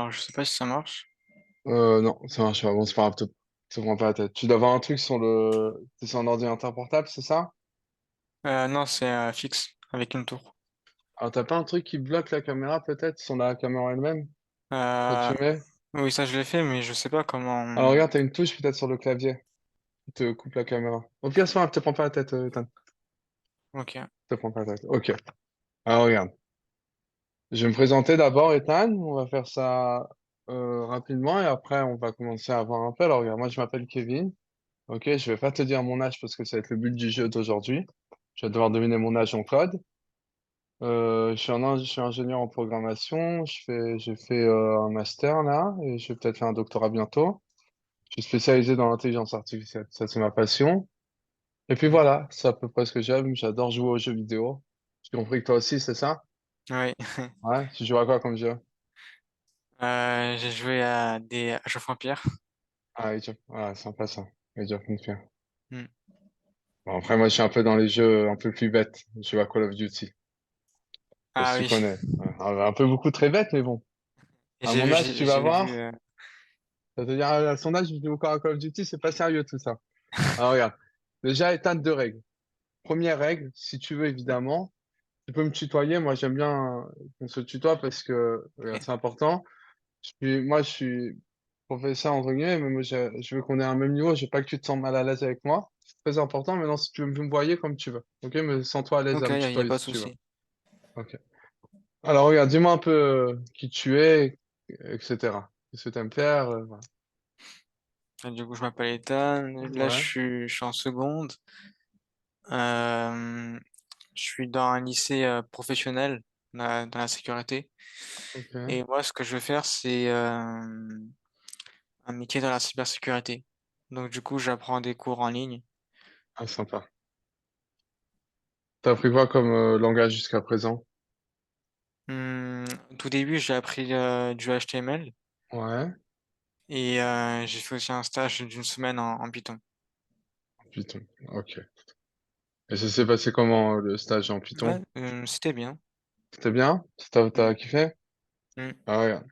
Alors, je sais pas si ça marche. Non, ça marche pas. Bon, c'est pas grave, te prends pas la tête. Tu dois avoir un truc sur c'est sur un ordinateur portable, c'est ça? Non, c'est fixe, avec une tour. Alors, t'as pas un truc qui bloque la caméra, peut-être, sur la caméra elle-même, quand Euh, tu mets? oui, ça je l'ai fait, mais je sais pas Alors, comment. regarde, t'as une touche, peut-être, sur le clavier, qui te coupe la caméra. Au pire, c'est pas grave, te prends pas la tête, Ethan. Ok. Te prends pas la tête. Ok. Alors, regarde. Je vais me présenter d'abord, Ethan. On va faire ça rapidement, et après, on va commencer à voir un peu. Alors, regarde, moi, je m'appelle Kevin. Ok, je vais pas te dire mon âge parce que ça va être le but du jeu d'aujourd'hui. Je vais devoir deviner mon âge en code. Je suis ingénieur en programmation. J'ai fait un master là et je vais peut-être faire un doctorat bientôt. Je suis spécialisé dans l'intelligence artificielle. Ça, c'est ma passion. Et puis Mm. voilà, c'est à peu près ce que j'aime. J'adore jouer aux jeux vidéo. J'ai compris que toi aussi, c'est ça? Oui. Ouais, tu joues à quoi comme jeu? J'ai joué à des Age of Empires. Ah, Age of... ah, sympa ça. Age of Empires. Mm. Bon, après, moi, je suis un peu dans les jeux un peu plus bêtes. Je joue à Call of Duty. Je sais pas Ah si tu oui. connais. Ouais, un peu beaucoup très bête, mais bon. Et À mon âge, tu vas j'ai vu. voir. Ça veut dire, à son âge, je joue encore à Call of Duty, c'est pas sérieux tout ça. Alors regarde, déjà, éteindre deux règles. Première règle, si tu veux évidemment, tu peux me tutoyer. Moi, j'aime bien qu'on se tutoie parce que regarde, Ok. c'est important. Moi, je suis professeur entre guillemets, mais moi, je veux qu'on ait un même niveau. Je veux pas que tu te sens mal à l'aise avec moi. C'est très important. Maintenant, si tu veux me voyer comme tu veux, ok? Mais sens-toi à l'aise Ok, à me y a tutoyer pas de si tu veux. souci. Ok. Alors regarde, dis-moi un peu qui tu es, etc. Qu'est-ce que tu aimes faire? Voilà. Et du coup, je m'appelle Ethan. Là, Ouais. je suis en seconde. Euh, je suis dans un lycée professionnel dans la sécurité. Ok. Et moi, ce que je veux faire, c'est un métier dans la cybersécurité. Donc, du coup, j'apprends des cours en ligne. Ah, sympa. T'as appris quoi comme langage jusqu'à présent? Hum, au tout début, j'ai appris du HTML Ouais, et j'ai fait aussi un stage d'une semaine en Python. Python. Ok. Et ça s'est passé comment le stage en Ouais, Python? c'était bien. C'était bien? Hum, T'as kiffé? hum. Ah, regarde.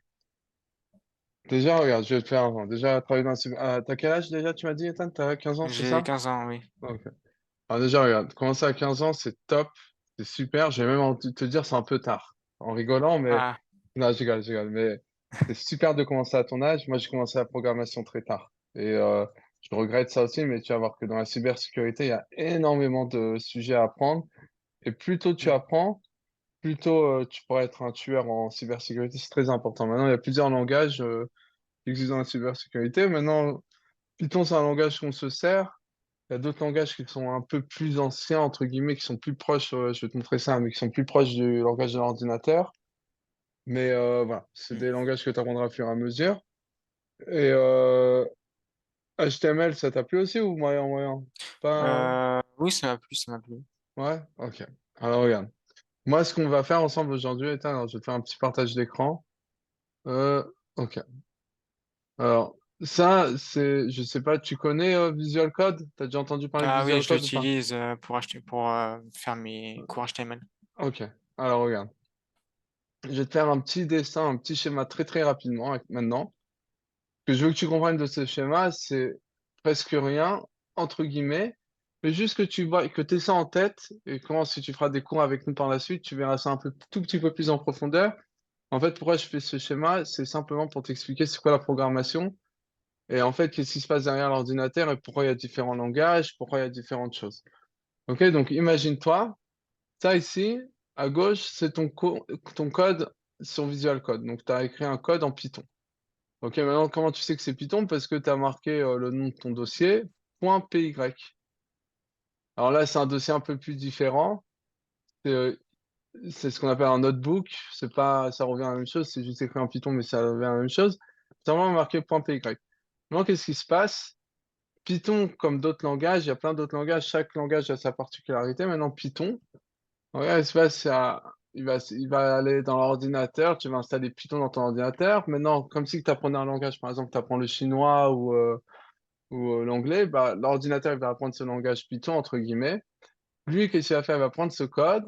Déjà, regarde, je vais te faire avant. Déjà, travailler dans t'as quel âge déjà, tu m'as dit, Ethan? T'as 15 ans, c'est J'ai ça? 15 ans, oui. Ok. Alors déjà, regarde, commencer à 15 ans, c'est top. C'est super. J'ai même envie de te dire, c'est un peu tard. En rigolant, mais... Ah, Non, je rigole. Mais c'est super de commencer à ton âge. Moi, j'ai commencé la programmation très tard. Et je regrette ça aussi, mais tu vas voir que dans la cybersécurité, il y a énormément de sujets à apprendre. Et plus tôt tu hum, apprends, plus tôt tu pourras être un tueur en cybersécurité. C'est très important. Maintenant, il y a plusieurs langages qui existent dans la cybersécurité. Maintenant, Python, c'est un langage qu'on se sert. Il y a d'autres langages qui sont un peu plus anciens, entre guillemets, qui sont plus proches, je vais te montrer ça, mais qui sont plus proches du langage de l'ordinateur. Mais voilà, c'est hum. des langages que tu apprendras au fur et à mesure. Et HTML, ça t'a plu aussi ou moyen, moyen? Pas... Oui, ça m'a plu, ça m'a plu. Ouais? Ok. Alors regarde. Moi, ce qu'on va faire ensemble aujourd'hui, alors, je vais te faire un petit partage d'écran. Ok. Alors, ça, c'est, je sais pas, tu connais Visual Code? T'as déjà entendu parler de Ah oui, Visual je Code ou pas? l'utilise pour faire mes cours HTML. Ok. Alors regarde. Je vais te faire un petit dessin, un petit schéma très très rapidement maintenant. Ce que je veux que tu comprennes de ce schéma, c'est presque rien, entre guillemets, mais juste que tu vois, que tu ça en tête, et quand si tu feras des cours avec nous par la suite, tu verras ça un peu, tout petit peu plus en profondeur. En fait, pourquoi je fais ce schéma, c'est simplement pour t'expliquer c'est quoi la programmation, et en fait, qu'est-ce qui se passe derrière l'ordinateur, et pourquoi il y a différents langages, pourquoi il y a différentes choses. Ok, donc imagine-toi, ça ici, à gauche, c'est ton code sur Visual Code. Donc, tu as écrit un code en Python. Ok, maintenant, comment tu sais que c'est Python? Parce que tu as marqué le nom de ton dossier, .py. Alors là, c'est un dossier un peu plus différent. C'est c'est ce qu'on appelle un notebook. C'est pas, ça revient à la même chose. C'est juste écrit en Python, mais ça revient à la même chose. C'est vraiment marqué .py. Maintenant, qu'est-ce qui se passe? Python, comme d'autres langages, il y a plein d'autres langages. Chaque langage a sa particularité. Maintenant, Python, regarde, il se passe, il va aller dans l'ordinateur. Tu vas installer Python dans ton ordinateur. Maintenant, comme si tu apprenais un langage, par exemple, tu apprends le chinois ou l'anglais, bah, l'ordinateur il va apprendre ce langage Python, entre guillemets. Lui, qu'est-ce qu'il va faire? Il va prendre ce code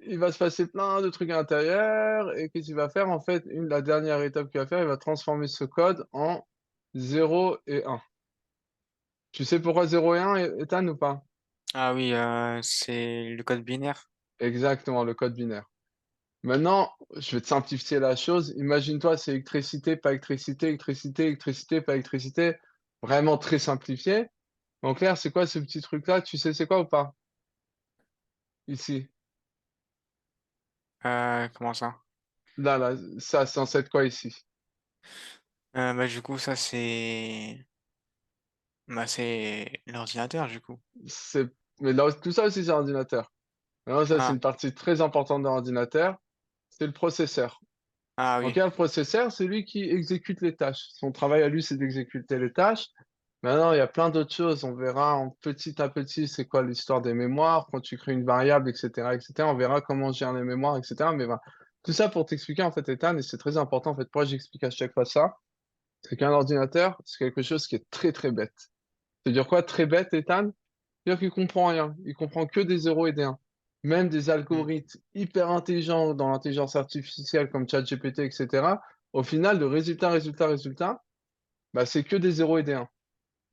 il va se passer plein de trucs à l'intérieur et qu'est-ce qu'il va faire? En fait, la dernière étape qu'il va faire, il va transformer ce code en 0 et 1. Tu sais pourquoi 0 et 1, Ethan, ou pas? Ah oui, c'est le code binaire. Exactement, le code binaire. Maintenant, je vais te simplifier la chose. Imagine-toi, c'est électricité, pas électricité, électricité, électricité, pas électricité. Vraiment très simplifié. En clair, c'est quoi ce petit truc-là? Tu sais c'est quoi ou pas? Ici. Comment ça? Là, ça, c'est censé être quoi ici? Bah, du coup, ça, c'est l'ordinateur, du coup. C'est, mais là, tout ça aussi, c'est ordinateur. Maintenant, ça, c'est Ah, une partie très importante de l'ordinateur. C'est le processeur. ah Donc, oui. là, le processeur, c'est lui qui exécute les tâches. Son travail à lui, c'est d'exécuter les tâches. Maintenant, il y a plein d'autres choses. On verra en petit à petit c'est quoi l'histoire des mémoires, quand tu crées une variable, etc., etc. On verra comment on gère les mémoires, etc. Mais voilà. Tout ça pour t'expliquer, en fait, Ethan, et c'est très important, en fait, pourquoi j'explique à chaque fois ça, c'est qu'un ordinateur, c'est quelque chose qui est très, très bête. C'est-à-dire quoi, très bête, Ethan? C'est-à-dire qu'il comprend rien. Il comprend que des zéros et des 1. Même des Hmm, algorithmes hyper intelligents dans l'intelligence artificielle comme ChatGPT, etc. Au final, le résultat, bah, c'est que des zéros et des 1.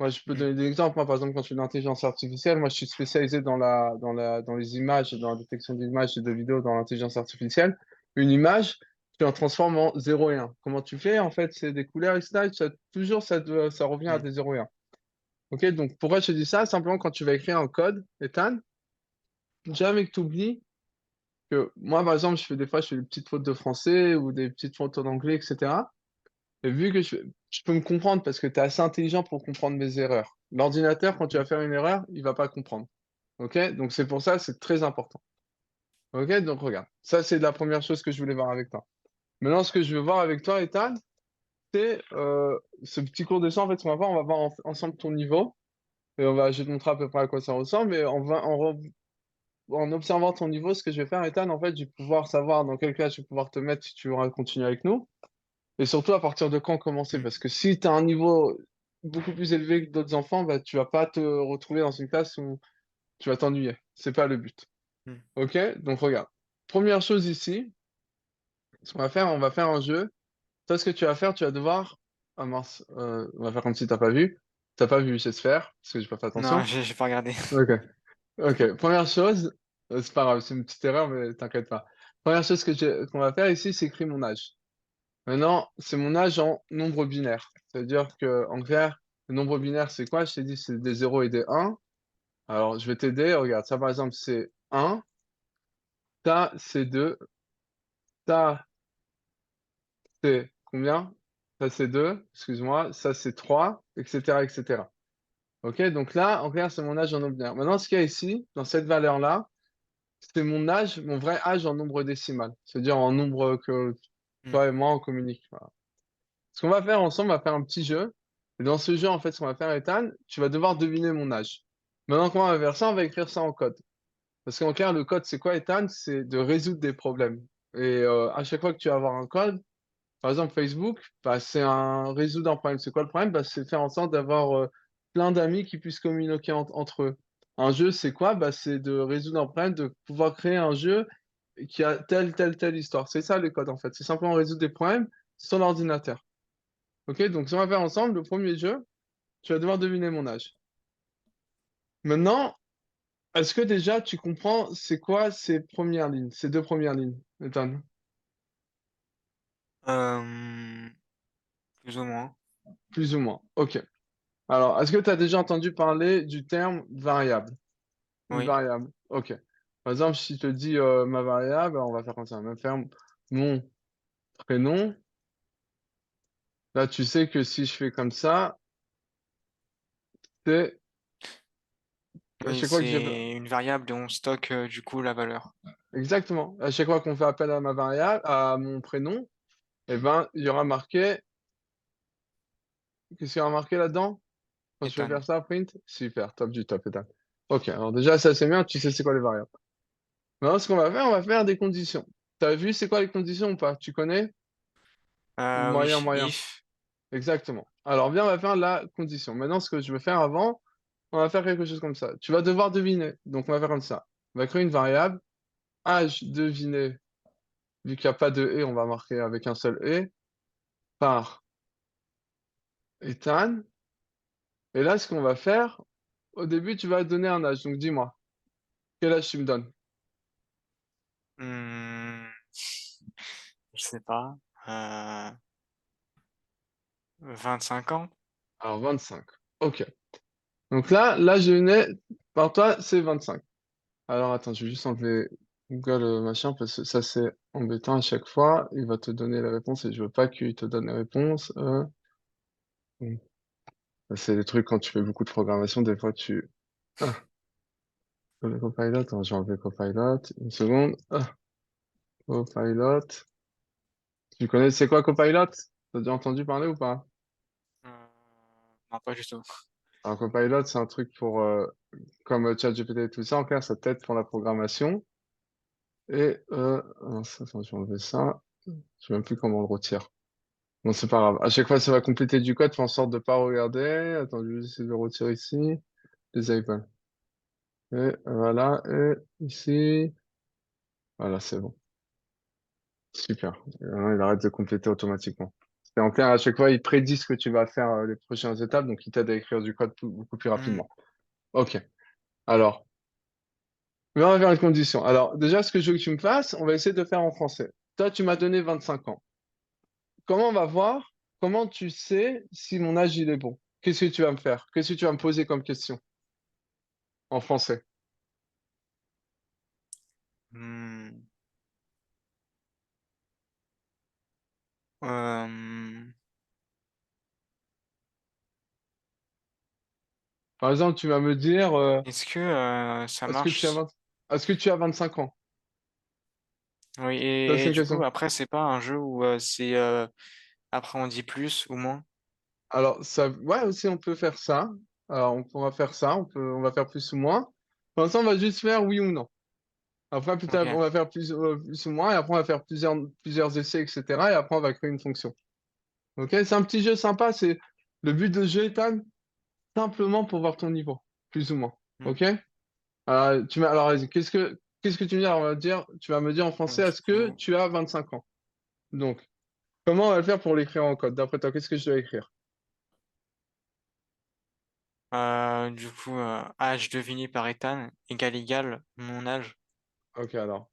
Moi, je peux hmm, donner des exemples. Moi, par exemple, quand je fais de l'intelligence artificielle, moi, je suis spécialisé dans les images, dans la détection d'images et de vidéos dans l'intelligence artificielle. Une image, tu en transformes en 0 et 1. Comment tu fais? En fait, c'est des couleurs, etc. Toujours, ça revient à hmm, des 0 et 1. OK? Donc, pourquoi je te dis ça? Simplement, quand tu vas écrire un code, Ethan, jamais que tu oublies que moi, par exemple, des fois, je fais des petites fautes de français ou des petites fautes en anglais, etc. Et vu que je peux me comprendre parce que tu es assez intelligent pour comprendre mes erreurs. L'ordinateur, quand tu hmm. vas faire une erreur, il va pas comprendre. OK? Donc c'est pour ça, c'est très important. OK? Donc regarde, ça c'est la première chose que je voulais voir avec toi. Maintenant, ce que je veux voir avec toi, Ethan, c'est ce petit cours de sang. En fait, on va voir ensemble ton niveau. Et je vais te montrer à peu près à quoi ça ressemble. Et en observant ton niveau, ce que je vais faire, Ethan, en fait, je vais pouvoir savoir dans quel cas je vais pouvoir te mettre si tu veux continuer avec nous. Et surtout, à partir de quand commencer? Hmm, Parce que si tu as un niveau beaucoup plus élevé que d'autres enfants, bah, tu vas pas te retrouver dans une classe où tu vas t'ennuyer. C'est pas le but. hmm. OK? Donc, regarde. Première chose ici, ce qu'on va faire, on va faire un jeu. Toi, ce que tu vas faire, tu vas devoir. Ah mince, on va faire comme si t'as pas vu. T'as pas vu, j'espère, parce que j'ai pas fait Non, attention. j'ai pas regardé. OK. OK. Première chose, c'est pas grave, c'est une petite erreur, mais t'inquiète pas. Première chose qu'on va faire ici, c'est écrire mon âge. Maintenant, c'est mon âge en nombre binaire. C'est-à-dire que, en clair, le nombre binaire, c'est quoi? Je t'ai dit, c'est des zéros et des 1. Alors, je vais t'aider. Regarde, ça, par exemple, c'est 1. Ça, c'est 2. Ça, c'est combien? Ça, c'est 2. Excuse-moi. Ça, c'est 3, etc., etc. OK? Donc là, en clair, c'est mon âge en nombre binaire. Maintenant, ce qu'il y a ici, dans cette valeur-là, c'est mon âge, mon vrai âge en nombre décimal. C'est-à-dire en nombre que Hmm. toi et moi, on communique. Voilà. Ce qu'on va faire ensemble, on va faire un petit jeu. Et dans ce jeu, en fait, ce qu'on va faire, Ethan, tu vas devoir deviner mon âge. Maintenant, comment on va faire ça? On va écrire ça en code. Parce qu'en clair, le code, c'est quoi, Ethan? C'est de résoudre des problèmes. Et à chaque fois que tu vas avoir un code, par exemple Facebook, bah, c'est un résoudre un problème. C'est quoi le problème? Bah, c'est faire en sorte d'avoir plein d'amis qui puissent communiquer entre eux. Un jeu, c'est quoi? Bah, c'est de résoudre un problème, de pouvoir créer un jeu qui a telle histoire. C'est ça le code, en fait. C'est simplement résoudre des problèmes sur l'ordinateur. Ok, donc si on va faire ensemble, le premier jeu, tu vas devoir deviner mon âge. Maintenant, est-ce que déjà tu comprends c'est quoi ces premières lignes, ces deux premières lignes, Ethan? Euh, Plus ou moins. Plus ou moins. Ok. Alors, est-ce que tu as déjà entendu parler du terme variable? Une Oui. variable. Ok. Par exemple, si je te dis ma variable, on va faire comme ça. On va faire mon prénom. Là, tu sais que si je fais comme ça, c'est à Oui, chaque fois que je... c'est une variable dont on stocke du coup la valeur. Exactement. À chaque fois qu'on fait appel à ma variable, à mon prénom, eh ben, il y aura marqué... Qu'est-ce qu'il y aura marqué là-dedans? Quand je vais Ethan. faire ça, print, super, top du top, état. Ok, alors déjà, ça c'est bien, tu sais c'est quoi les variables. Maintenant, ce qu'on va faire, on va faire des conditions. T'as vu c'est quoi les conditions ou pas? Tu connais? Oui, Moyen. if. Exactement. Alors, bien, on va faire la condition. Maintenant, ce que je veux faire avant, on va faire quelque chose comme ça. Tu vas devoir deviner. Donc, on va faire comme ça. On va créer une variable. âge deviné, vu qu'il n'y a pas de et, on va marquer avec un seul et, par Ethan. Et là, ce qu'on va faire, au début, tu vas donner un âge. Donc dis-moi, quel âge tu me donnes? Hmm, je sais pas. Euh, 25 ans? Alors 25. Ok. Donc là, l'âge deviné par toi, c'est 25. Alors attends, je vais juste enlever Google machin parce que ça c'est embêtant à chaque fois. Il va te donner les réponses et je veux pas qu'il te donne les réponses. Bon. Ça, c'est des trucs quand tu fais beaucoup de programmation, des fois tu. Ah, le Copilot, attends, j'ai enlevé Copilot. Une seconde. Ah, Copilot. Tu connais, c'est quoi Copilot? T'as déjà entendu parler ou pas? Euh, non, pas du tout. Alors Copilot, c'est un truc pour comme ChatGPT et tout ça, en clair, ça t'aide pour la programmation. Et attends, je vais enlever ça. Je sais même plus comment on le retire. Bon, c'est pas grave. À chaque fois, ça va compléter du code, fais en sorte de pas regarder. Attends, je vais essayer de le retirer ici. Disable. Et voilà, et ici. Voilà, c'est bon. Super. Et maintenant, il arrête de compléter automatiquement. Et en clair, à chaque fois, il prédit ce que tu vas faire les prochaines étapes, donc il t'aide à écrire du code beaucoup plus Hmm, rapidement. Ok. Alors, on va faire une condition. Alors, déjà, ce que je veux que tu me fasses, on va essayer de faire en français. Toi, tu m'as donné 25 ans. Comment on va voir? Comment tu sais si mon âge, il est bon? Qu'est-ce que tu vas me faire? Qu'est-ce que tu vas me poser comme question en français? hmm. Euh, Par exemple, tu vas me dire, est-ce que ça est-ce que tu as marche? 20 est-ce que tu as 25 ans? Oui, Ça, c'est et une du coup, question. après, c'est pas un jeu où c'est après on dit plus ou moins. Alors, ça, ouais, aussi, on peut faire ça. Alors, on pourra faire ça. On va faire plus ou moins. Pour l'instant, on va juste faire oui ou non. Après, plus tard, Ok. on va faire plus ou moins. Et après, on va faire plusieurs essais, etc. Et après, on va créer une fonction. Ok? C'est un petit jeu sympa. C'est le but de ce jeu, Ethan, simplement pour voir ton niveau. Plus ou moins. Hmm. Ok? Alors, vas-y, qu'est-ce que tu veux dire? On va dire, tu vas me dire en Donc, français, du est-ce que coup, tu as 25 ans? Donc, comment on va le faire pour l'écrire en code? D'après toi, qu'est-ce que je dois écrire? âge deviné par Ethan égal mon âge. Ok, alors.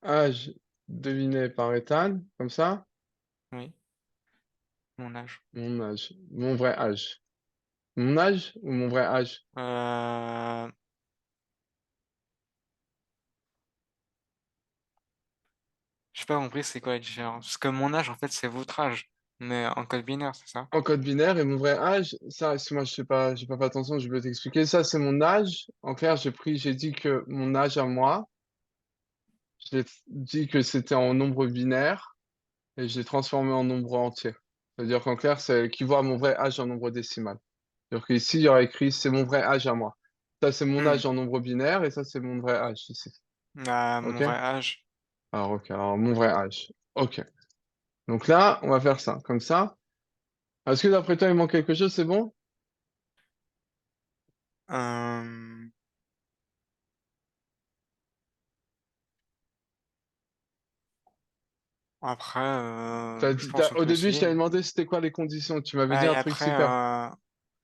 Âge deviné par Ethan, comme ça. Oui, mon âge. Mon âge. Mon vrai âge. Mon âge ou mon vrai âge? Euh, j'ai pas compris c'est quoi la différence. Parce que mon âge, en fait, c'est votre âge. Mais en code binaire, c'est ça? En code binaire et mon vrai âge, ça, si moi je sais pas, j'ai pas fait attention, je vais t'expliquer. Ça, c'est mon âge. En clair, j'ai dit que mon âge à moi, j'ai dit que c'était en nombre binaire et je l'ai transformé en nombre entier. C'est-à-dire qu'en clair, c'est équivaut à mon vrai âge en nombre décimal. C'est-à-dire qu'ici, il y aura écrit c'est mon vrai âge à moi. Ça, c'est mon Hmm. âge en nombre binaire et ça, c'est mon vrai âge ici. Mon OK? vrai âge. Alors, OK. Alors, mon vrai âge. OK. Donc là, on va faire ça. Comme ça. Est-ce que d'après toi, il manque quelque chose? C'est bon? Euh, après, je pense qu'on Au peut début, je essayer. t'avais demandé c'était quoi les conditions. Tu m'avais dit Ah, un truc super.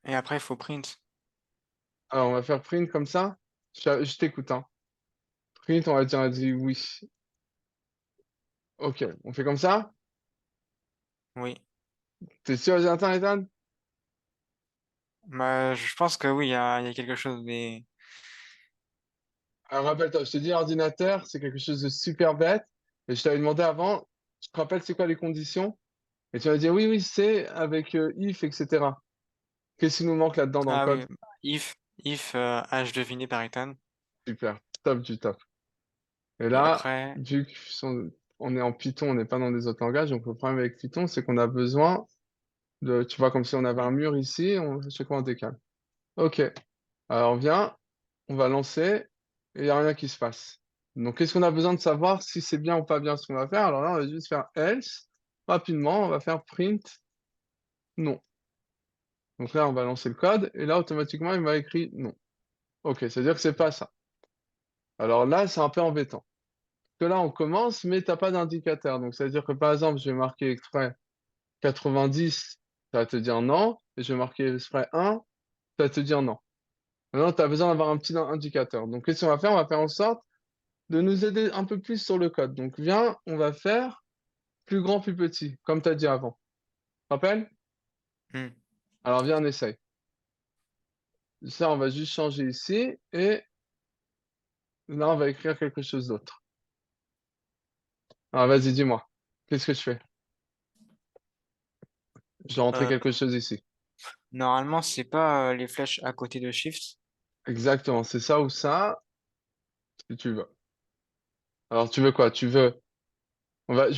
et après, il faut print. Alors, on va faire print comme ça. Je t'écoute, hein. Print, on va dire, elle dit oui. OK. On fait comme ça? Oui. T'es sûr, Jonathan, Ethan? Bah, je pense que oui, il y a quelque chose, mais Alors, rappelle-toi, je t'ai dit ordinateur, c'est quelque chose de super bête. Et je t'avais demandé avant, je te rappelle c'est quoi les conditions? Et tu m'as dit oui, oui, c'est avec if, etc. Qu'est-ce qui nous manque là-dedans dans le ah code? oui, if âge deviné par Ethan. Super. Top du top. Et Et là, après, vu qu'on est en Python, on n'est pas dans des autres langages, donc le problème avec Python, c'est qu'on a besoin de, tu vois, comme si on avait un oui. mur ici, à chaque fois on décale. Ok, alors on vient, on va lancer, et il n'y a rien qui se passe. Donc qu'est-ce qu'on a besoin de savoir si c'est bien ou pas bien ce qu'on va faire? Alors là, on va juste faire else, rapidement, on va faire print non. Donc là, on va lancer le code, et là, automatiquement, il m'a écrit non. Ok, c'est-à-dire que c'est pas ça. Alors là, c'est un peu embêtant. que là, on commence, mais t'as pas d'indicateur. Donc, ça veut dire que, par exemple, je vais marquer exprès 90, ça va te dire non, et je vais marquer exprès 1, ça va te dire non. Maintenant, tu as besoin d'avoir un petit indicateur. Donc, qu'est-ce qu'on va faire? On va faire en sorte de nous aider un peu plus sur le code. Donc, viens, on va faire plus grand, plus petit, comme tu as dit avant. Tu te rappelles? Hmm. Alors, viens, on essaye. Ça, on va juste changer ici, et là, on va écrire quelque chose d'autre. Alors, vas-y, dis-moi. Qu'est-ce que je fais? Je dois rentrer Euh, quelque chose ici. Normalement, c'est pas les flèches à côté de Shift. Exactement, c'est ça ou ça, si tu veux. Alors, tu veux quoi? Je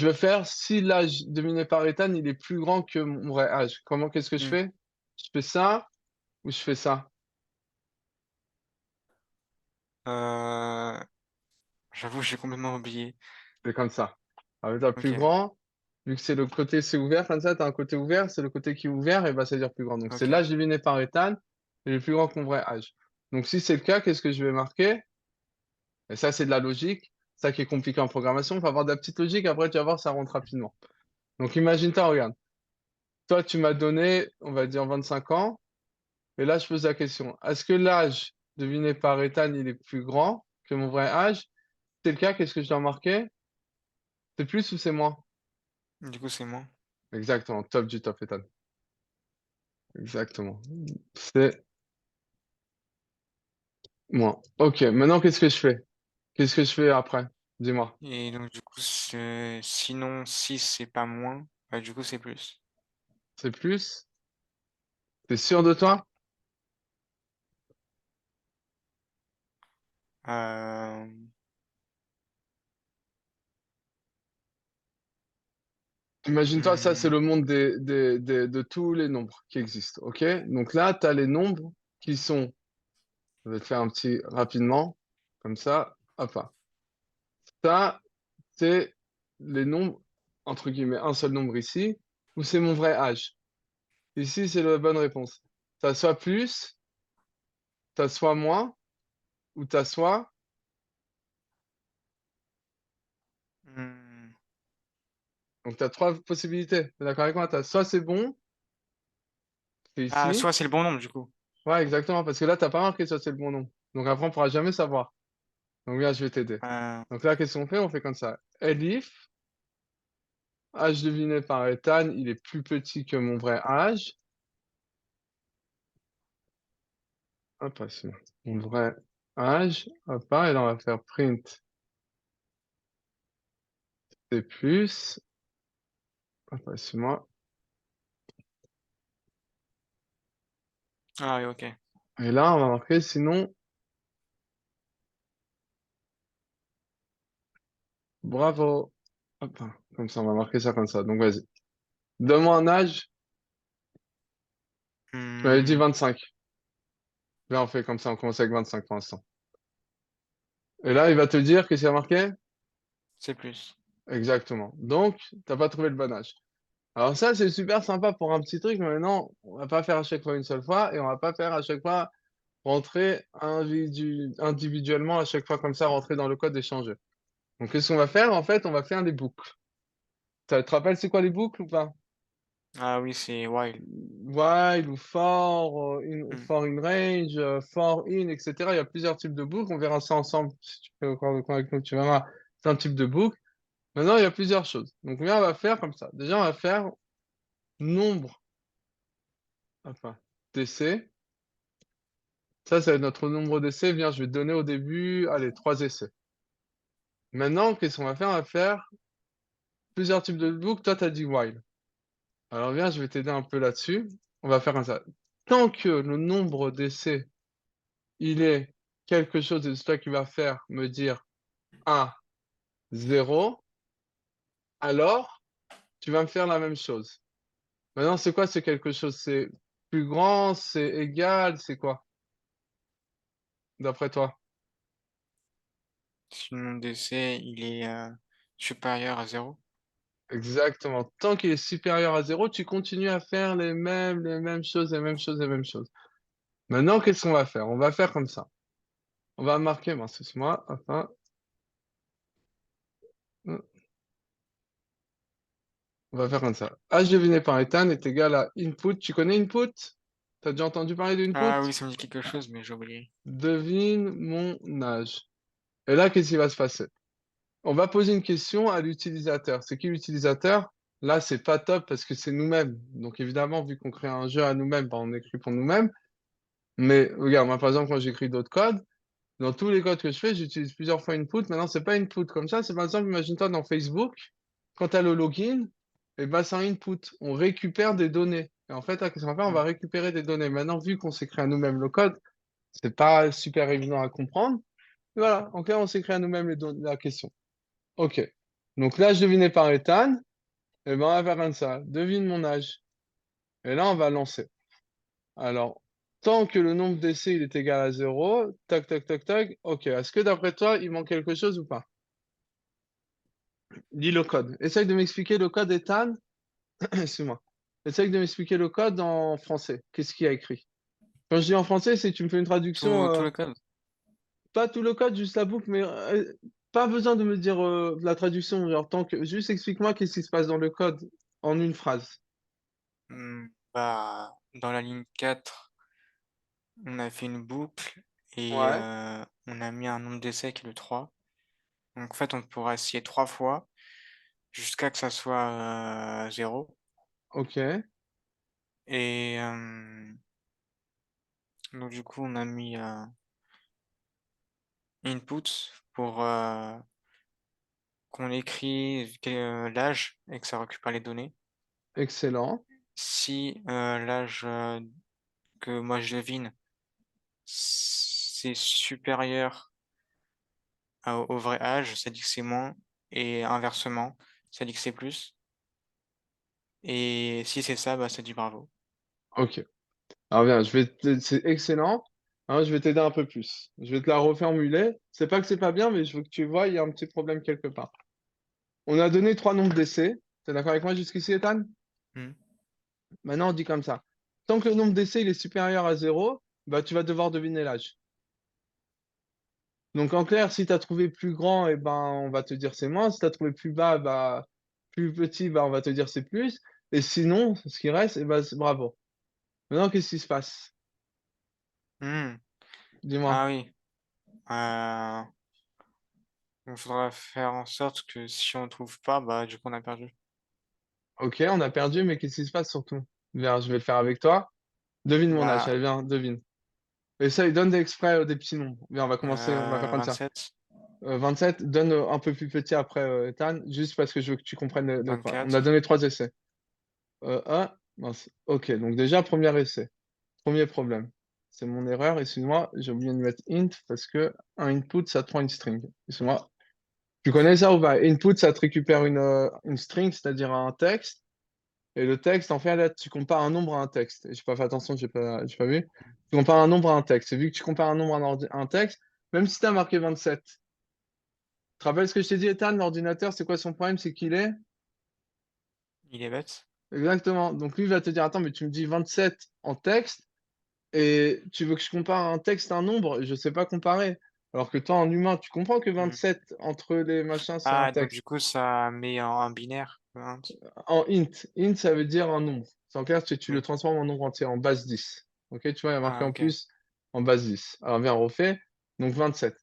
veux faire si l'âge dominé par Ethan, il est plus grand que mon vrai âge. Qu'est-ce que je Hmm. fais? Je fais ça ou je fais ça? Euh, J'avoue, j'ai complètement oublié. C'est comme ça. Avec un plus Ok, grand, vu que c'est le côté, c'est ouvert comme ça, tu as un côté ouvert, c'est le côté qui est ouvert, et bah, ça veut dire plus grand. Donc, c'est ok. l'âge deviné par Ethan, il est plus grand que mon vrai âge. Donc, si c'est le cas, qu'est-ce que je vais marquer? Et ça, c'est de la logique. Ça qui est compliqué en programmation. Il faut avoir de la petite logique. Après, tu vas voir, ça rentre rapidement. Donc, imagine-toi, regarde. Toi, tu m'as donné, on va dire, 25 ans. Et là, je pose la question. Est-ce que l'âge deviné par Ethan, il est plus grand que mon vrai âge? Si c'est le cas, qu'est-ce que je dois marquer? C'est plus ou c'est moins? Du coup, c'est moi. Exactement. Top du top, Ethan. Exactement. C'est moins. Ok. Maintenant, qu'est-ce que je fais? Qu'est-ce que je fais après? Dis-moi. Et donc, du coup, sinon, si c'est pas moins, bah, du coup, c'est plus. C'est plus? T'es sûr de toi? Euh... Imagine-toi, ça, c'est hmm, le monde de tous les nombres qui existent. OK? Donc là, tu as les nombres qui sont, je vais te faire un petit rapidement, comme ça. Hop là. Ça, c'est les nombres, entre guillemets, un seul nombre ici, ou c'est mon vrai âge. Ici, c'est la bonne réponse. T'as soit plus, t'as soit moins, ou t'as soit. hmm. Donc, tu as trois possibilités. T'es d'accord avec moi? T'as soit c'est bon, c'est Ah, ici. soit c'est le bon nombre, du coup. Ouais, exactement, parce que là, t'as pas marqué soit c'est le bon nombre. Donc après, on pourra jamais savoir. Donc là, je vais t'aider. Euh, Donc là, qu'est-ce qu'on fait? On fait comme ça. Elif, âge deviné par Ethan, il est plus petit que mon vrai âge. Hop, là, c'est mon vrai âge. Hop, là, et là, on va faire print, c'est plus. Hop, là, c'est moi. Ah oui, ok. Et là, on va marquer sinon, bravo. Hop, là, comme ça, on va marquer ça comme ça. Donc, vas-y. Donne-moi un âge. Tu m'avais dit Hmm, 25. Là, on fait comme ça, on commence avec 25 pour l'instant. Et là, il va te dire qu'est-ce qu'il a marqué? c'est plus. Exactement. Donc, t'as pas trouvé le bon âge. Alors ça, c'est super sympa pour un petit truc, mais maintenant, on va pas faire à chaque fois une seule fois et on va pas faire à chaque fois rentrer individuellement à chaque fois comme ça, rentrer dans le code et changer. Donc, qu'est-ce qu'on va faire? En fait, on va faire des boucles. Ça te rappelle c'est quoi les boucles ou pas? Ah oui, c'est while. While ou for, Hmm. for in range, for in, etc. Il y a plusieurs types de boucles. On verra ça ensemble si tu fais encore le cours avec nous, tu verras. C'est un type de boucle. Maintenant, il y a plusieurs choses. Donc, là, on va faire comme ça. Déjà, on va faire nombre, enfin, d'essais. Ça va être notre nombre d'essais. Bien, je vais te donner au début, allez, 3 essais. Maintenant, qu'est-ce qu'on va faire? On va faire plusieurs types de boucles. Toi, tu as dit while. Alors, viens, je vais t'aider un peu là-dessus. On va faire comme ça. Tant que le nombre d'essais, il est quelque chose, et c'est toi qui va faire me dire 1, 0, alors tu vas me faire la même chose. Maintenant, c'est quoi ce quelque chose? C'est plus grand, c'est égal, c'est quoi, d'après toi? Si le nombre d'essais, il est supérieur à zéro. Exactement. Tant qu'il est supérieur à 0, tu continues à faire les mêmes choses, les mêmes choses, les mêmes choses. Maintenant, qu'est-ce qu'on va faire? On va faire comme ça. On va marquer, mince, excuse-moi, enfin, On va faire comme ça. H deviné par Ethan est égal à input. Tu connais input? T'as déjà entendu parler d'input? Ah oui, ça me dit quelque chose, mais j'ai oublié. Devine mon âge. Et là, qu'est-ce qui va se passer? On va poser une question à l'utilisateur. C'est qui l'utilisateur? Là, c'est pas top parce que c'est nous-mêmes. Donc évidemment, vu qu'on crée un jeu à nous-mêmes, bah, on écrit pour nous-mêmes. Mais regarde, moi par exemple, quand j'écris d'autres codes, dans tous les codes que je fais, j'utilise plusieurs fois input. Maintenant, c'est pas input comme ça. C'est par exemple, imagine-toi dans Facebook, quand tu as le login, et ben, c'est un input. On récupère des données. Et en fait, là, qu'est-ce qu'on va faire? On Hmm. va récupérer des données. Maintenant, vu qu'on s'est créé à nous-mêmes le code, c'est pas super évident à comprendre. Voilà. Donc là, on s'est créé à nous-mêmes la question. OK. Donc là, je devinais par Ethan. Et ben, on va faire comme ça. Devine mon âge. Et là, on va lancer. Alors, tant que le nombre d'essais il est égal à 0, tac, tac, tac, tac, ok. Est-ce que d'après toi, il manque quelque chose ou pas? Dis le code. Essaye de m'expliquer le code, Ethan. Excuse-moi. Essaye de m'expliquer le code en français. Qu'est-ce qu'il y a écrit? Quand je dis en français, c'est que tu me fais une traduction, Tout le code. pas tout le code, juste la boucle, mais pas besoin de me dire la traduction. Genre, juste explique-moi qu'est-ce qui se passe dans le code en une phrase. Bah, dans la ligne 4, on a fait une boucle et Ouais, on a mis un nombre d'essais qui est le 3. Donc en fait, on pourra essayer 3 fois jusqu'à que ça soit 0. ok, Et donc du coup, on a mis input pour qu'on écrit l'âge et que ça récupère les données. excellent. Si l'âge que moi je devine, c'est supérieur au vrai âge, ça dit que c'est moins, et inversement, ça dit que c'est plus. Et si c'est ça, bah ça dit bravo. Ok. Alors bien, c'est excellent. Hein, je vais t'aider un peu plus. Je vais te la reformuler. C'est pas que c'est pas bien, mais je veux que tu vois, il y a un petit problème quelque part. On a donné trois nombres d'essais. T'es d'accord avec moi jusqu'ici, Ethan? Hmm. Maintenant, on dit comme ça. Tant que le nombre d'essais il est supérieur à 0, bah, tu vas devoir deviner l'âge. Donc en clair, si tu as trouvé plus grand, eh ben, on va te dire c'est moins. Si tu as trouvé plus bas, bah, plus petit, bah, on va te dire c'est plus. Et sinon, ce qui reste, eh ben, bravo. Maintenant, qu'est-ce qui se passe? Hmm. Dis-moi. Ah oui. Euh, il faudra faire en sorte que si on trouve pas, bah du coup on a perdu. Ok, on a perdu, mais qu'est-ce qui se passe surtout? Viens, je vais le faire avec toi. Devine mon âge, Bah allez, viens, devine. Essaye, donne des exprès des petits nombres. Viens, on va commencer, on va faire comme ça. 27, 27, donne un peu plus petit après, Ethan, juste parce que je veux que tu comprennes de quoi. On a 24, donné trois essais. Mince. Ok, donc déjà, premier essai. Premier problème. C'est mon erreur, excuse-moi, j'ai oublié de mettre int parce que un input, ça te prend une string. Excuse-moi. Tu connais ça ou pas? Input, ça te récupère une string, c'est-à-dire un texte. Et le texte, en fait, là, tu compares un nombre à un texte. Et j'ai pas fait attention, j'ai pas vu. Tu compares un nombre à un texte. Et vu que tu compares un nombre à un texte, même si tu as marqué 27, tu te rappelles ce que je t'ai dit, Ethan, l'ordinateur, c'est quoi son problème? C'est qu'il est? il est bête. Exactement. Donc lui il va te dire, attends, mais tu me dis 27 en texte, et tu veux que je compare un texte à un nombre? Je sais pas comparer. Alors que toi, en humain, tu comprends que Hmm. 27 entre les machins, c'est un Ah, donc texte. du coup ça met en binaire. En int. Int, ça veut dire un nombre. C'est en clair, tu le Oui. transformes en nombre entier, en base 10. Ok, tu vois, il y a marqué Ah, en ok. plus en base 10. Alors, viens, on refait. Donc, 27.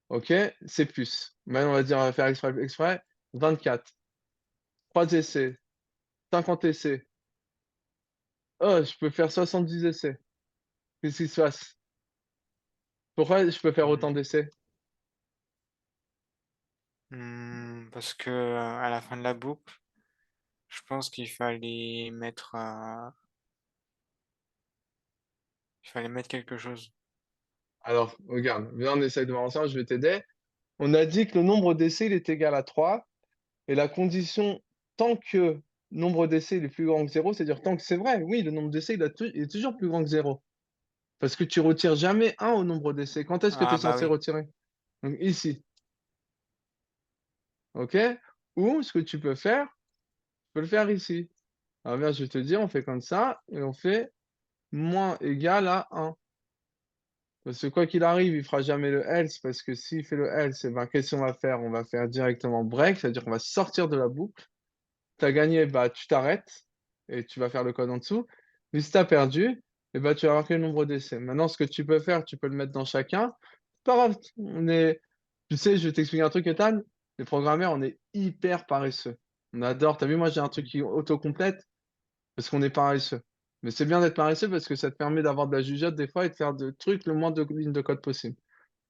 Ok, c'est plus. Maintenant, on va dire, on va faire exprès. 24. 3 essais. 50 essais. Oh, je peux faire 70 essais. Qu'est-ce qui se passe? Pourquoi je peux faire autant Hmm. d'essais? Parce que à la fin de la boucle, je pense il fallait mettre quelque chose. Alors, regarde, viens, on essaye de voir ensemble, je vais t'aider. On a dit que le nombre d'essais, il est égal à 3. Et la condition, tant que nombre d'essais il est plus grand que 0, c'est-à-dire tant que c'est vrai, oui, le nombre d'essais il est toujours plus grand que 0. Parce que tu retires jamais un au nombre d'essais. Quand est-ce que tu Ah es bah censé oui. retirer? Donc ici, ok? Ou ce que tu peux faire, tu peux le faire ici. Alors bien, je vais te dire, on fait comme ça, et on fait moins égal à 1. Parce que quoi qu'il arrive, il fera jamais le else, parce que s'il fait le else, eh ben, qu'est-ce qu'on va faire? On va faire directement break, c'est-à-dire qu'on va sortir de la boucle. Tu as gagné, bah, tu t'arrêtes et tu vas faire le code en dessous. Mais si tu as perdu, eh ben, tu vas marquer le nombre d'essais. Maintenant, ce que tu peux faire, tu peux le mettre dans chacun. C'est pas grave, tu sais, je vais t'expliquer un truc, Ethan. Les programmeurs, on est hyper paresseux. On adore. T'as vu, moi, j'ai un truc qui auto-complète parce qu'on est paresseux. Mais c'est bien d'être paresseux parce que ça te permet d'avoir de la jugeote des fois et de faire de trucs le moins de lignes de code possible.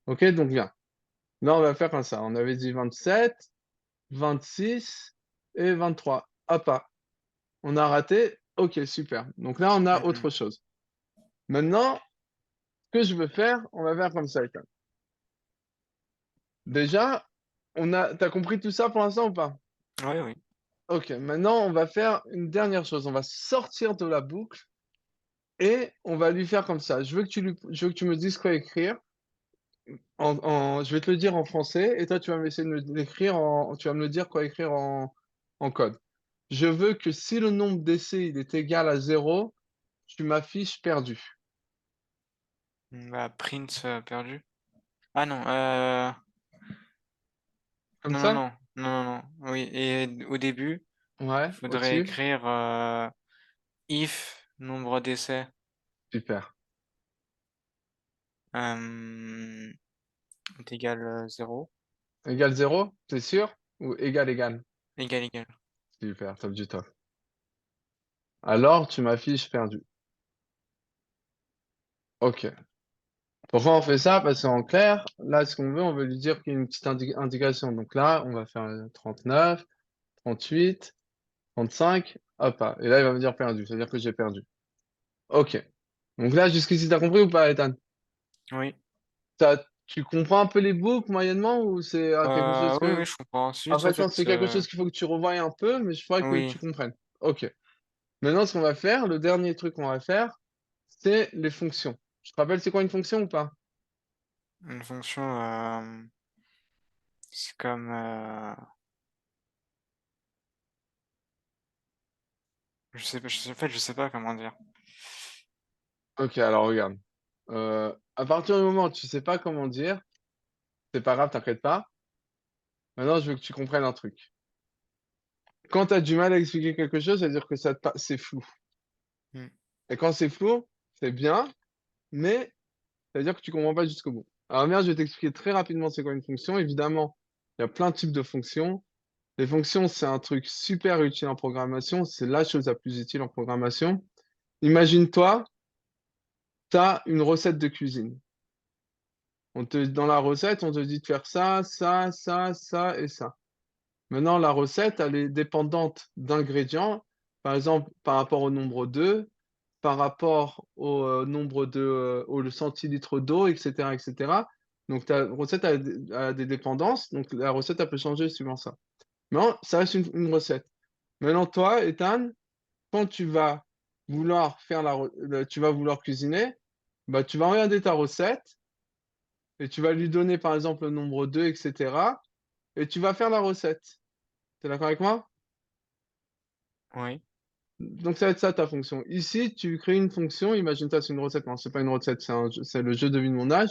Ok, donc viens. Là, on va faire comme ça. On avait dit 27, 26 et 23. Hop, ah. On a raté. Ok, super. Donc là, on a Mhm. autre chose. Maintenant, ce que je veux faire, on va faire comme ça, Ethan. Déjà, t'as compris tout ça pour l'instant ou pas? Oui, oui. Ok, maintenant, on va faire une dernière chose. On va sortir de la boucle et on va lui faire comme ça. Je veux que tu me dises quoi écrire. Je vais te le dire en français et toi, tu vas m'essayer de me l'écrire tu vas me le dire quoi écrire en code. Je veux que si le nombre d'essais il est égal à 0, tu m'affiches perdu. Bah, print perdu. Ah non, Comme non, non, ça? non, non, non, non. Oui, et au début, Ouais, faudrait au-dessus. écrire if nombre d'essais euh, est égal à 0, Égal 0, c'est sûr? Ou égal égal? égal, égal. Super, top du top. Alors, tu m'affiches perdu. Ok. Pourquoi on fait ça? Parce qu'en clair, là, ce qu'on veut, on veut lui dire qu'il y a une petite indication. Donc là, on va faire 39, 38, 35, hop, ah. Et là, il va me dire perdu. C'est-à-dire que j'ai perdu. Ok. Donc là, jusqu'ici, t'as compris ou pas, Ethan? Oui. Tu comprends un peu les boucles moyennement ou c'est quelque chose Oui, que... oui, je comprends. C'est juste Après, en je fait, pense que c'est quelque chose qu'il faut que tu revoies un peu, mais je ferais que oui, tu comprennes. Ok. Maintenant, ce qu'on va faire, le dernier truc qu'on va faire, c'est les fonctions. Je te rappelle, c'est quoi une fonction ou pas? une fonction, c'est comme, je sais pas, en fait, je sais pas comment dire. Ok, alors regarde. À partir du moment où tu sais pas comment dire, c'est pas grave, t'inquiète pas. Maintenant, je veux que tu comprennes un truc. Quand tu as du mal à expliquer quelque chose, ça veut dire que c'est flou. Hmm. Et quand c'est flou, c'est bien, mais ça veut dire que tu comprends pas jusqu'au bout. Alors bien, je vais t'expliquer très rapidement c'est quoi une fonction. Évidemment, il y a plein de types de fonctions. Les fonctions, c'est un truc super utile en programmation. C'est la chose la plus utile en programmation. Imagine-toi, tu as une recette de cuisine. Dans la recette, on te dit de faire ça, ça, ça, ça et ça. Maintenant, la recette, elle est dépendante d'ingrédients, par exemple, par rapport au nombre d'œufs, par rapport au nombre au centilitre d'eau, etc., etc. Donc, ta recette a des dépendances, donc la recette, elle peut changer suivant ça. Mais non, ça reste une recette. Maintenant, toi, Ethan, quand tu vas vouloir tu vas vouloir cuisiner, bah, tu vas regarder ta recette et tu vas lui donner, par exemple, le nombre d'œufs, etc. Et tu vas faire la recette. T'es d'accord avec moi? Oui, Donc ça va être ça ta fonction. Ici, tu crées une fonction, imagine-toi c'est une recette, non, c'est pas une recette, c'est le jeu devine mon âge.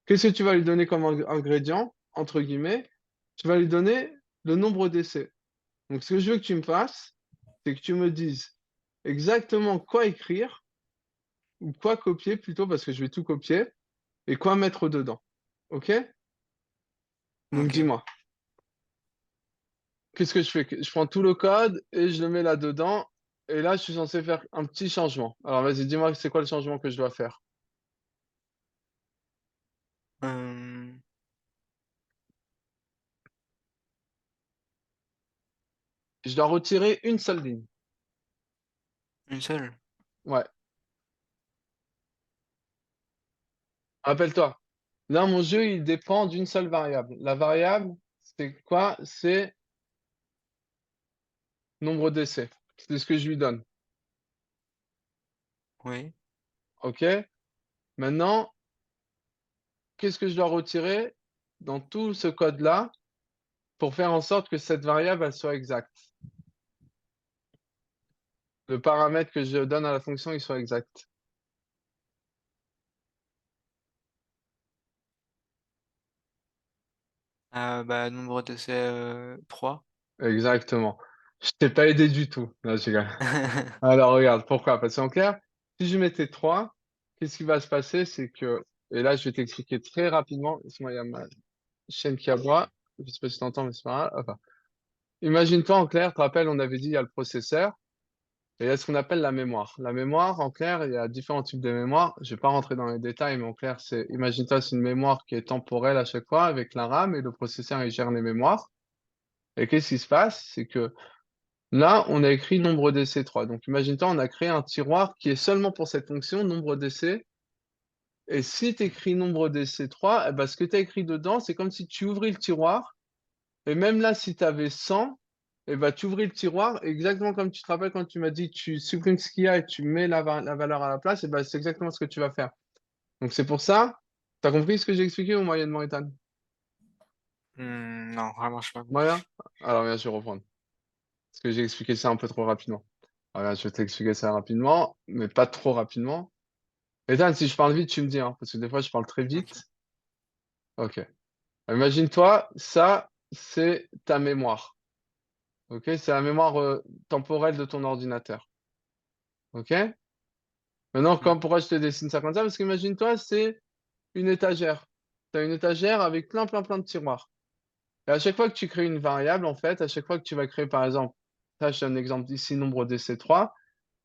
Qu'est-ce que tu vas lui donner comme ingrédient, entre guillemets? Tu vas lui donner le nombre d'essais. Donc ce que je veux que tu me fasses, c'est que tu me dises exactement quoi écrire, ou quoi copier plutôt, parce que je vais tout copier, et quoi mettre dedans. Ok? Donc ok. dis-moi, qu'est-ce que je fais? Je prends tout le code et je le mets là-dedans, et là je suis censé faire un petit changement. Alors vas-y, dis-moi c'est quoi le changement que je dois faire? Euh, Je dois retirer une seule ligne. une seule. Ouais. Rappelle-toi. Là, mon jeu, il dépend d'une seule variable. La variable, c'est quoi? C'est nombre d'essais. C'est ce que je lui donne. Oui, OK? Maintenant, qu'est-ce que je dois retirer dans tout ce code-là pour faire en sorte que cette variable, elle soit exacte? Le paramètre que je donne à la fonction, il soit exact. Bah, nombre d'essais, 3. Exactement. Je t'ai pas aidé du tout. Non, je rigole. Alors regarde, pourquoi? Parce qu'en clair, si je mettais 3, qu'est-ce qui va se passer? C'est que, et là je vais t'expliquer très rapidement, laisse-moi, il y a ma chaîne qui aboie, je sais pas si tu entends, mais c'est pas grave. Enfin, imagine-toi en clair, tu te rappelles, on avait dit il y a le processeur, et il y a ce qu'on appelle la mémoire. La mémoire, en clair, il y a différents types de mémoire. Je vais pas rentrer dans les détails, mais en clair, c'est, imagine-toi, c'est une mémoire qui est temporelle à chaque fois avec la RAM et le processeur, il gère les mémoires. Et qu'est-ce qui se passe? C'est que là, on a écrit nombre d'essais 3. Donc, imagine-toi, on a créé un tiroir qui est seulement pour cette fonction, nombre d'essais. Et si tu écris nombre d'essais 3, eh ben, ce que tu as écrit dedans, c'est comme si tu ouvris le tiroir. Et même là, si tu avais 100, eh ben, tu ouvris le tiroir, exactement comme tu te rappelles quand tu m'as dit tu supprimes ce qu'il y a et tu mets la valeur à la place, eh ben, c'est exactement ce que tu vas faire. Donc c'est pour ça, tu as compris ce que j'ai expliqué ou moyennement, Ethan? Non, vraiment, j'ai pas Moyen? compris. Alors bien, je vais reprendre. Parce que j'ai expliqué ça un peu trop rapidement. Voilà, je vais t'expliquer ça rapidement, mais pas trop rapidement. Ethan, si je parle vite, tu me dis, hein, parce que des fois, je parle très OK. vite. Ok. Imagine-toi, ça, c'est ta mémoire. Ok? C'est la mémoire temporelle de ton ordinateur. Ok? Maintenant, Mmh. pourquoi je te dessine ça comme ça? Parce qu'imagine-toi, c'est une étagère. Tu as une étagère avec plein, plein, plein de tiroirs. Et à chaque fois que tu crées une variable, en fait, à chaque fois que tu vas créer, par exemple, ça, je donne un exemple ici, nombre d'EC3,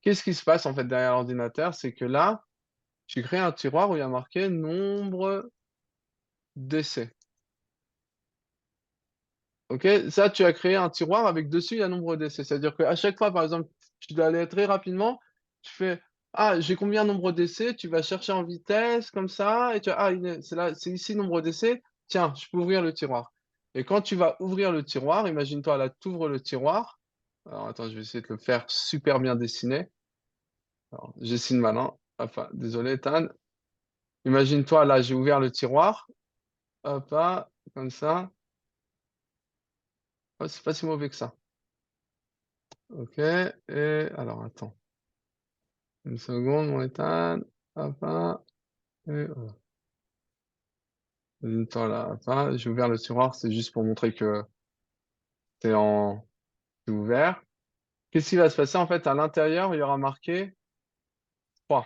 qu'est-ce qui se passe, en fait, derrière l'ordinateur? C'est que là, tu crées un tiroir où il y a marqué nombre d'essais. Ok? Ça, tu as créé un tiroir avec dessus, il y a nombre d'essais. C'est-à-dire qu'à chaque fois, par exemple, tu dois aller très rapidement, tu fais, ah, j'ai combien nombre d'essais? Tu vas chercher en vitesse, comme ça, et tu as, ah, c'est là, c'est ici nombre d'essais. Tiens, je peux ouvrir le tiroir. Et quand tu vas ouvrir le tiroir, imagine-toi, là, tu ouvres le tiroir. Alors, attends, je vais essayer de le faire super bien dessiné. Alors, je dessine mal, hein. Enfin, désolé, Ethan. Imagine-toi, là, j'ai ouvert le tiroir. Hop, là, comme ça. Oh, c'est pas si mauvais que ça. Ok, et alors attends, une seconde, mon Ethan. Hop, là, et voilà. Une temps là, hop, là. J'ai ouvert le tiroir, c'est juste pour montrer que c'est en c'est ouvert. Qu'est-ce qui va se passer? En fait, à l'intérieur, il y aura marqué 3.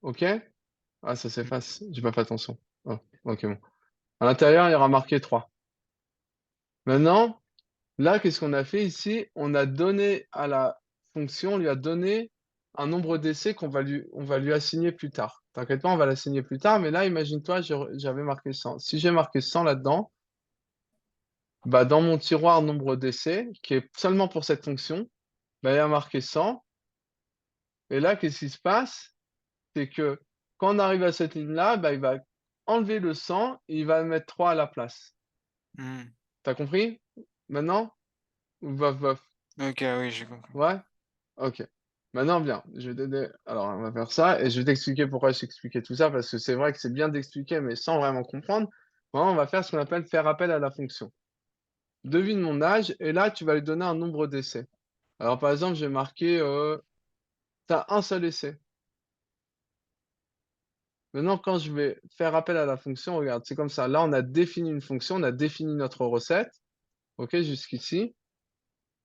Ok? Ah, ça Mmh. s'efface, j'ai pas fait attention. Oh, ok, bon. À l'intérieur, il y aura marqué 3. Maintenant, là, qu'est-ce qu'on a fait ici? On a donné à la fonction, on lui a donné un nombre d'essais on va lui assigner plus tard. T'inquiète pas, on va l'assigner plus tard, mais là, imagine-toi, j'avais marqué 100. Si j'ai marqué 100 là-dedans, bah, dans mon tiroir nombre d'essais, qui est seulement pour cette fonction, bah, il y a marqué 100. Et là, qu'est-ce qui se passe? C'est que quand on arrive à cette ligne-là, bah, il va enlever le 100 et il va mettre 3 à la place. Mmh. T'as compris? Maintenant? Ou bof, bof? OK, oui, j'ai compris. Ouais? Ok. Maintenant, bien, je vais t'aider. Alors, on va faire ça et je vais t'expliquer pourquoi je t'expliquais tout ça parce que c'est vrai que c'est bien d'expliquer, mais sans vraiment comprendre. Maintenant, on va faire ce qu'on appelle faire appel à la fonction. Devine mon âge et là, tu vas lui donner un nombre d'essais. Alors, par exemple, j'ai marqué, tu as un seul essai. Maintenant, quand je vais faire appel à la fonction, regarde, c'est comme ça. Là, on a défini une fonction, on a défini notre recette. Ok, jusqu'ici.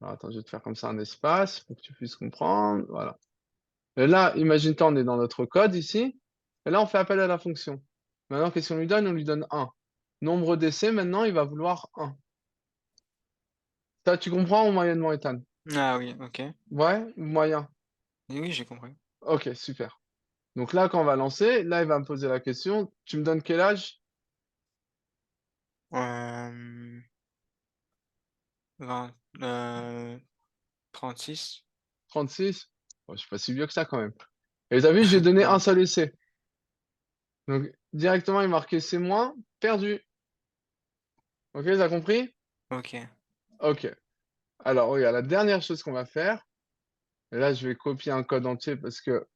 Alors, attends, je vais te faire comme ça un espace pour que tu puisses comprendre. Voilà. Et là, imagine-toi, on est dans notre code ici. Et là, on fait appel à la fonction. Maintenant, qu'est-ce qu'on lui donne? On lui donne 1. Nombre d'essais, maintenant, il va vouloir 1. Ça, tu comprends ou moyennement, Ethan? Ah oui, OK. Ouais, moyen. Oui, oui, j'ai compris. Ok, super. Donc là, quand on va lancer, là, il va me poser la question. Tu me donnes quel âge? Hem, 20, 36. 36? Oh, je suis pas si vieux que ça quand même. Et t'as vu, j'ai donné un Ouais, seul essai. Donc, directement, il marquait c'est moins, perdu. Ok, t'as compris? OK. Ok. Alors, regarde, la dernière chose qu'on va faire, et là, je vais copier un code entier parce que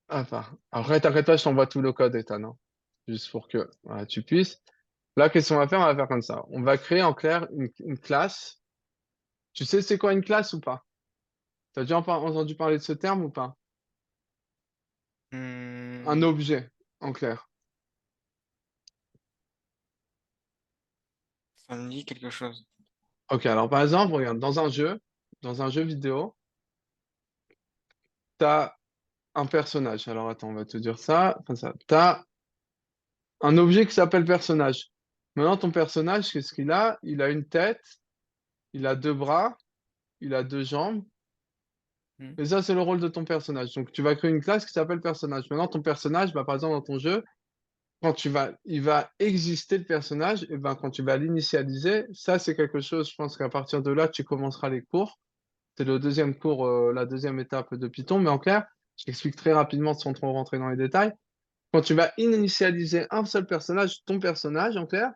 enfin, après, t'inquiète pas, je t'envoie tout le code, Ethan, hein, juste pour que voilà, tu puisses. Là, qu'est-ce qu'on va faire? On va faire comme ça. On va créer en clair une classe. Tu sais c'est quoi une classe ou pas? T'as déjà entendu parler de ce terme ou pas? Un Mmh, objet, en clair. Ça me dit quelque chose. Ok, alors par exemple, regarde, dans un jeu vidéo, tu as un personnage. Alors attends, on va te dire ça, comme ça. Tu as un objet qui s'appelle personnage. Maintenant, ton personnage, qu'est-ce qu'il a? Il a une tête, il a deux bras, il a deux jambes. Hmm. Et ça, c'est le rôle de ton personnage. Donc, tu vas créer une classe qui s'appelle personnage. Maintenant, ton personnage, bah, par exemple, dans ton jeu, il va exister le personnage, et ben, quand tu vas l'initialiser, ça, c'est quelque chose, je pense qu'à partir de là, tu commenceras les cours. C'est le deuxième cours, la deuxième étape de Python. Mais en clair, je t'explique très rapidement sans trop rentrer dans les détails. Quand tu vas initialiser un seul personnage, ton personnage, en clair,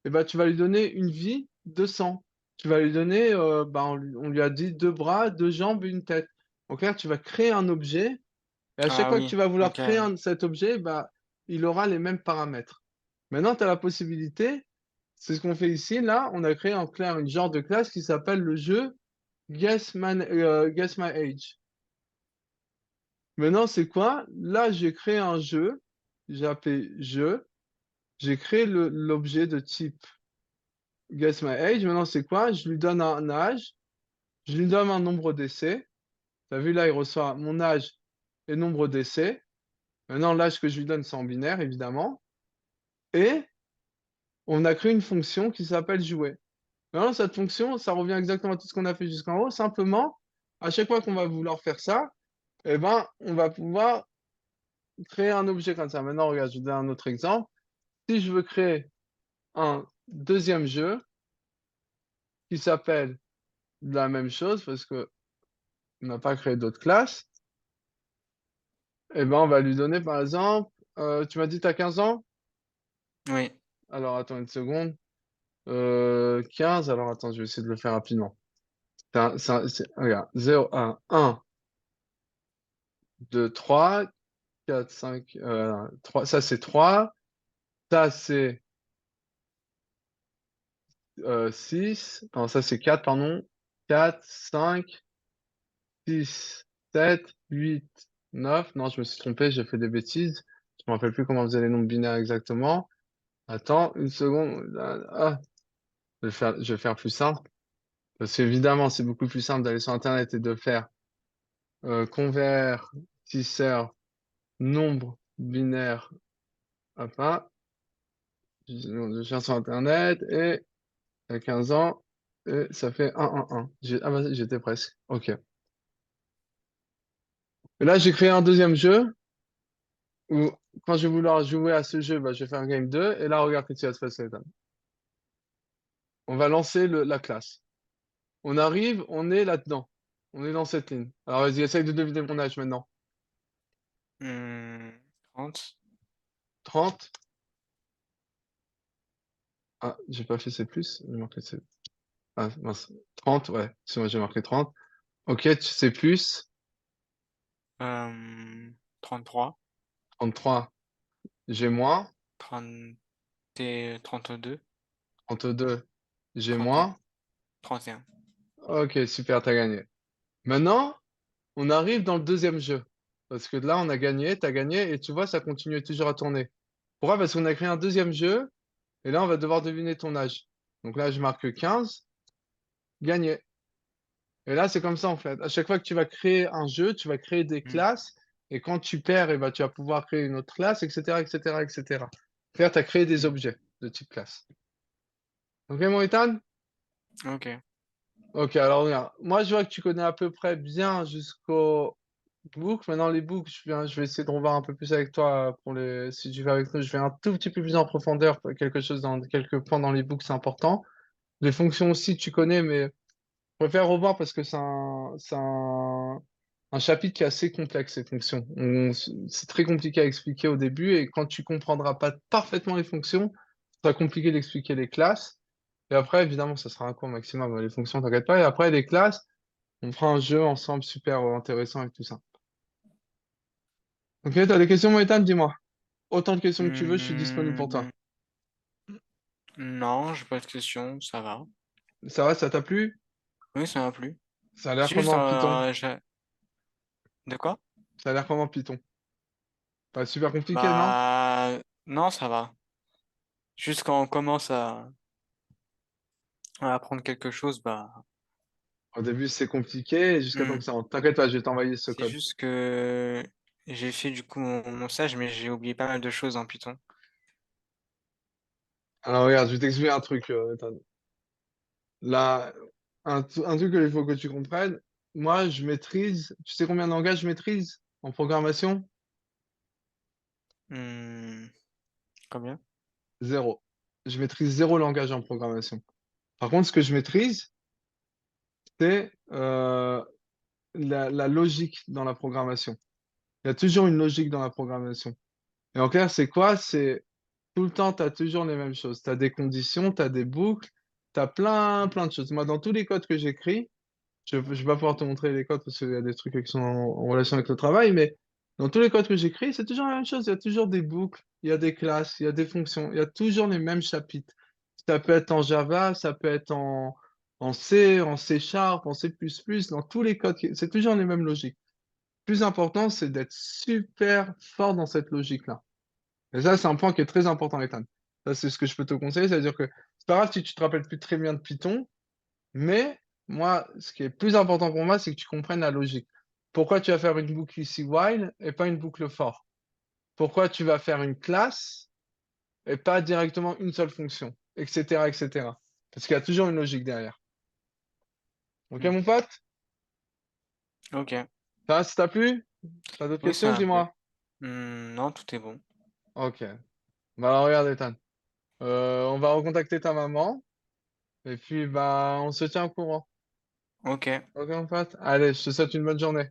et ben, tu vas lui donner une vie de 100. Tu vas lui donner, on lui a dit deux bras, deux jambes, une tête. En clair, tu vas créer un objet, et à chaque Ah fois que oui, tu vas vouloir ok. créer cet objet, bah, il aura les mêmes paramètres. Maintenant, tu as la possibilité, c'est ce qu'on fait ici, là, on a créé en clair une genre de classe qui s'appelle le jeu Guess My Age. Maintenant, c'est quoi? Là, j'ai créé un jeu, j'ai appelé jeu, j'ai créé l'objet de type Guess My Age. Maintenant, c'est quoi? Je lui donne un âge, je lui donne un nombre d'essais. T'as vu là, il reçoit mon âge et nombre d'essais. Maintenant, l'âge que je lui donne, c'est en binaire, évidemment. Et on a créé une fonction qui s'appelle jouer. Maintenant, cette fonction, ça revient exactement à tout ce qu'on a fait jusqu'en haut. Simplement, à chaque fois qu'on va vouloir faire ça, eh ben, on va pouvoir créer un objet comme ça. Maintenant, regarde, je vais donne un autre exemple. Si je veux créer un deuxième jeu qui s'appelle la même chose, parce que on n'a pas créé d'autres classes, eh ben, on va lui donner, par exemple, tu m'as dit tu as 15 ans? Oui. Alors, attends une seconde. 15, alors attends, je vais essayer de le faire rapidement. Regarde, 0, 1, 2, 3, 4, 5, 3, ça c'est 3, ça c'est 6, non, ça c'est 4, pardon, 4, 5, 6, 7, 8, 9, non, je me suis trompé, j'ai fait des bêtises, je me rappelle plus comment on faisait les nombres binaires exactement. Attends, une seconde, je vais faire plus simple, parce qu'évidemment, c'est beaucoup plus simple d'aller sur Internet et de faire convertisseur nombre binaire à pas. Je cherche sur Internet et à 15 ans, et ça fait 1, 1, 1. Ah, vas-y, j'étais presque. Ok. Et là, j'ai créé un deuxième jeu où, quand je vais vouloir jouer à ce jeu, bah, je vais faire un game 2. Et là, regarde ce qui va se passer. On va lancer la classe. On arrive, on est là-dedans. On est dans cette ligne. Alors, vas-y, essaye de deviner mon âge maintenant. Hmm, 30. 30. Ah, j'ai pas fait C+. J'ai marqué C. Ah, mince. 30, ouais. C'est moi, j'ai marqué 30. Ok, tu sais plus. 33. 33. J'ai moins. 30 et 32. 32. J'ai 31. moins. 31. Ok, super, t'as gagné. Maintenant, on arrive dans le deuxième jeu. Parce que là, on a gagné, t'as gagné, et tu vois, ça continue toujours à tourner. Pourquoi? Parce qu'on a créé un deuxième jeu, et là, on va devoir deviner ton âge. Donc là, je marque 15, gagné. Et là, c'est comme ça, en fait. À chaque fois que tu vas créer un jeu, tu vas créer des Hmm, classes, et quand tu perds, eh ben, tu vas pouvoir créer une autre classe, etc., etc., etc. Faire, tu as créé des hmm. objets de type classe. Ok, mon Ethan? Ok. Ok, alors regarde. Moi, je vois que tu connais à peu près bien jusqu'au book. Maintenant, les books, je vais essayer de revoir un peu plus avec toi pour les. Si tu vas avec nous, je vais un tout petit peu plus en profondeur. Quelque chose dans quelques points dans les books, c'est important. Les fonctions aussi, tu connais, mais je préfère revoir parce que un chapitre qui est assez complexe, ces fonctions. C'est très compliqué à expliquer au début et quand tu comprendras pas parfaitement les fonctions, ça va compliqué d'expliquer les classes. Et après, évidemment, ça sera un cours maximum. Les fonctions, t'inquiète pas. Et après, les classes, on fera un jeu ensemble super intéressant avec tout ça. Ok, t'as des questions, Moïtan? Dis-moi. Autant de questions que tu veux, je suis disponible pour Hmm, toi. non, j'ai pas de questions, ça va. Ça va, ça t'a plu? Oui, ça m'a plu. Ça a l'air Juste, comment, Python? de quoi? Ça a l'air comment, Python? Pas super compliqué, non? Bah, non, ça va. Juste quand on commence à apprendre quelque chose, bah, Au début, c'est compliqué jusqu'à temps mmh, que ça rentre. T'inquiète pas, je vais t'envoyer ce c'est code. juste que j'ai fait du coup mon stage, mais j'ai oublié pas mal de choses en Python. Alors regarde, je vais t'expliquer un truc, Ethan. Là, un truc qu'il faut que tu comprennes, moi, je maîtrise, tu sais combien de langages je maîtrise en programmation? Mmh, combien? Zéro. Je maîtrise zéro langage en programmation. Par contre, ce que je maîtrise, c'est la logique dans la programmation. Il y a toujours une logique dans la programmation. Et en clair, c'est quoi? C'est tout le temps, tu as toujours les mêmes choses. Tu as des conditions, tu as des boucles, tu as plein de choses. Moi, dans tous les codes que j'écris, je ne vais pas pouvoir te montrer les codes parce qu'il y a des trucs qui sont en relation avec le travail, mais dans tous les codes que j'écris, c'est toujours la même chose. Il y a toujours des boucles, il y a des classes, il y a des fonctions, il y a toujours les mêmes chapitres. Ça peut être en Java, ça peut être en C, en C Sharp, en C++, dans tous les codes, c'est toujours les mêmes logiques. Le plus important, c'est d'être super fort dans cette logique-là. Et ça, c'est un point qui est très important, Ethan. Ça, c'est ce que je peux te conseiller, c'est-à-dire que c'est pas grave si tu te rappelles plus très bien de Python, mais moi, ce qui est plus important pour moi, c'est que tu comprennes la logique. Pourquoi tu vas faire une boucle ici while et pas une boucle for? Pourquoi tu vas faire une classe et pas directement une seule fonction, etc., etc. Parce qu'il y a toujours une logique derrière. Ok, Mmh, mon pote? OK. Ça, va, ça t'a plu? T'as d'autres Oui, ça questions? m'a plu. Dis-moi. Non, tout est bon. Ok. Bah alors, regarde, Ethan. On va recontacter ta maman et puis bah on se tient au courant. OK. Ok, mon pote? Allez, je te souhaite une bonne journée.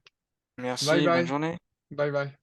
Bye Merci, bonne bye. journée. Bye bye.